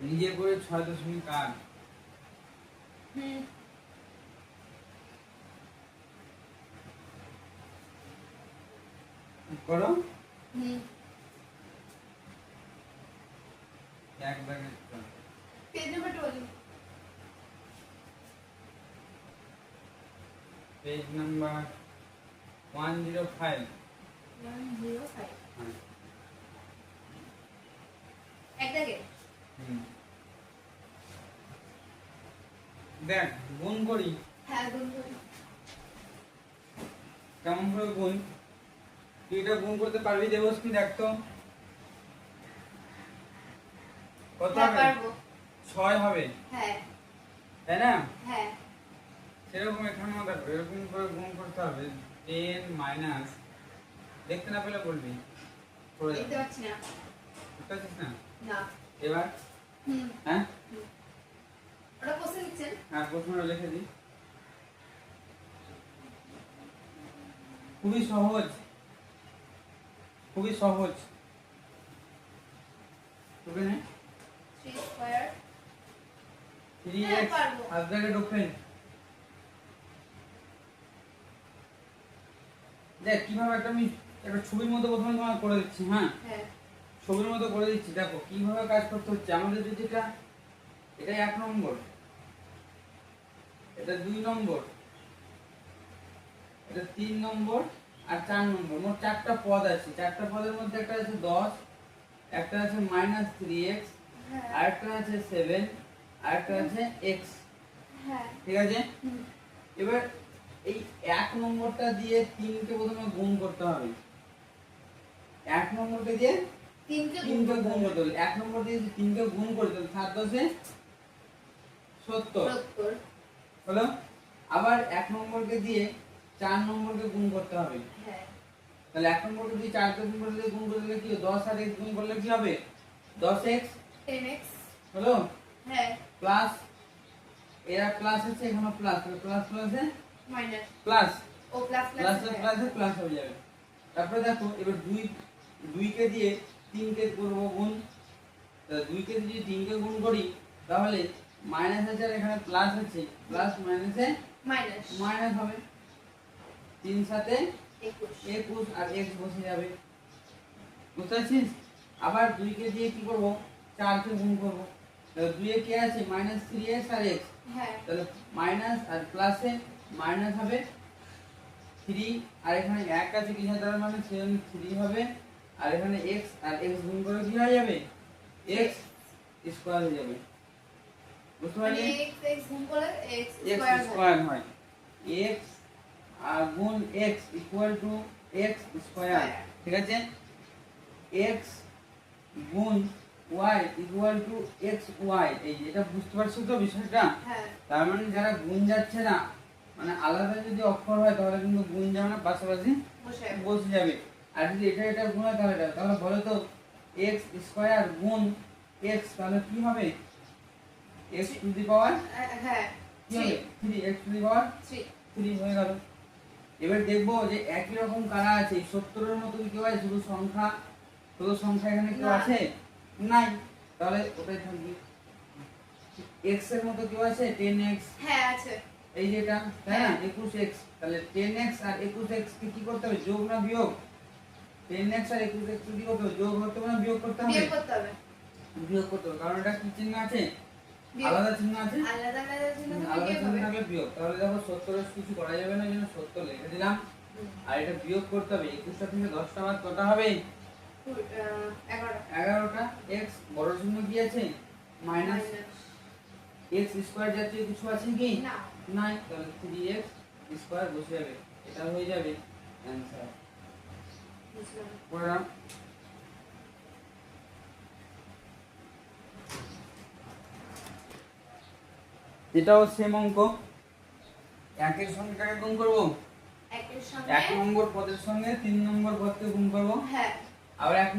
নিজে করে 6.8 করো এক ব্যাগে পেজ নাম্বার 12 পেজ নাম্বার 105 105 এক দাগে দেখ গুণ করি। হ্যাঁ গুণ করি। কেমন করে গুণ? তুই এটা গুণ করতে পারবি দেবশ্রী? দেখ তো কত হ্যাঁ হবে? পারবো। 6 হবে, হ্যাঁ তাই না? হ্যাঁ সেরকম এখানেও দেখো এরকম করে গুণ করতে হবে। 10 মাইনাস, দেখতে না পেলে বলবি, করে দেখতে পাচ্ছি না। দেখতে পাচ্ছিস না? না। এবার হ্যাঁ ওটা কোশ্চেন লিখছেন? হ্যাঁ প্রশ্নটা লিখে দিই। খুবই সহজ, খুবই সহজ। তোকে নে 3 স্কয়ার 3x পারবো। Half bracket open. দেখ কিভাবে একটা ছবির মতো প্রথমে তোমাকে করে দিচ্ছি। হ্যাঁ হ্যাঁ ছবির মতো করে দিচ্ছি, দেখো কিভাবে কাজ করতে হচ্ছে। আমাদের যদি এটা 1 নম্বর, এটা 2 নম্বর, এটা 3 নম্বর আর 4 নম্বর, মোট 4টা পদ আছে। 4টা পদের মধ্যে একটা আছে 10, একটা আছে -3x, আরেকটা আছে 7, আরেকটা আছে x। হ্যাঁ ঠিক আছে? এবার এই 1 নম্বরটা দিয়ে 3 কে প্রথমে গুণ করতে হবে। 1 নম্বরকে দিয়ে 3 কে 3 কে গুণ করতে হবে। 1 নম্বর দিয়ে 3 কে গুণ করতে হবে, 7 10 70 70 হলো। আবার 1 নম্বরকে দিয়ে 4 নম্বরকে গুণ করতে হবে। হ্যাঁ তাহলে 1 নম্বরকে দিয়ে 4 কে গুণ করলে কি হবে? 10 আর x গুণ করলে কি হবে? 10x 10x হলো। হ্যাঁ প্লাস, এরা প্লাস আছে, এখানে প্লাস, তাহলে প্লাস প্লাসে মাইনাস প্লাস, ও প্লাস প্লাস প্লাস প্লাসে প্লাস হয়ে যাবে। তারপরে দেখো এবার 2 কে দিয়ে 3 কে করব গুণ। তাহলে 2 কে দিয়ে 3 কে গুণ করি, তাহলে মাইনাস আছে আর এখানে প্লাস আছে, প্লাস মাইনাসে মাইনাস মাইনাস হবে। 3 সাথে 21 21 আর x বসে যাবে। বুঝতে পারছিস? আবার 2 কে দিয়ে কি করব? 4 কে গুণ করব। তাহলে 2 এ কি আছে? -3x আর x। হ্যাঁ তাহলে মাইনাস আর প্লাসে মাইনাস হবে 3, আর এখানে 1 আছে কি তার মানে 3 হবে, আর এখানে x আর x গুণ করে কি হয়ে যাবে? x স্কয়ার হয়ে যাবে। বুঝতে পারলি? x গুণ করলে x x স্কয়ার স্কয়ার হয়। x আর গুণ x equal to x square. ঠিক আছে? x গুণ y ইকুয়াল টু xy। এই যে এটা বুঝতে পারছো তো বিষয়টা? হ্যাঁ তার মানে যারা গুণ যাচ্ছে না, মানে আলাদা যদি অক্ষর হয় তাহলে কিন্তু গুণ যাবে না, পাশাপাশি বসে যাবে। আর যদি এটা গুণ হয় তাহলে বলো তো x স্কয়ার গুণ x, তাহলে কি হবে? x টু দি পাওয়ার হ্যাঁ কি হবে? 3x টু দি পাওয়ার 3 হয়ে গেল। এবার দেখবো যে একই রকম কারা আছে। 70 এর মতো কি হয়? শুধু সংখ্যা এখানে কেউ না। আছে? নাই। তাহলে ওটাই থাকবে। x এর মতো কেউ আছে? 10x, হ্যাঁ আছে এই যেটা, তাই না? 21x। তাহলে 10x আর 21x কে কি করতে হবে? যোগ না বিয়োগ? 10x আর 21x কে কি করতে হবে? যোগ করতে হবে না বিয়োগ করতে হবে? বিয়োগ করতে হবে বিয়োগ করতে হবে, কারণ এটা কি চিহ্ন আছে? আলাদা চিহ্ন আছে। আলাদা চিহ্ন আলাদা বিয়োগ চিহ্ন হবে থাকলে বিয়োগ। তাহলে দেখো 70 এর কিছু করা যাবে না, জন্য 70 লিখে দিলাম। আর এটা বিয়োগ করতে হবে। 21টা থেকে 10টা বাদ কত হবে? 11টা। x বড় চিহ্ন কি আছে? মাইনাস। x স্কয়ার জাতীয় কিছু আছে কি? না নাই। তাহলে 3x স্কয়ার বসে যাবে। এটা হয়ে যাবে অ্যানসার। পড়লাম। এটাও সেম অঙ্ক। 1 এর সঙ্গে কাকে গুণ করব? 1 এর সঙ্গে 1 নম্বর পদের সঙ্গে 3 নম্বর পদকে গুণ করব। হ্যাঁ আবার 1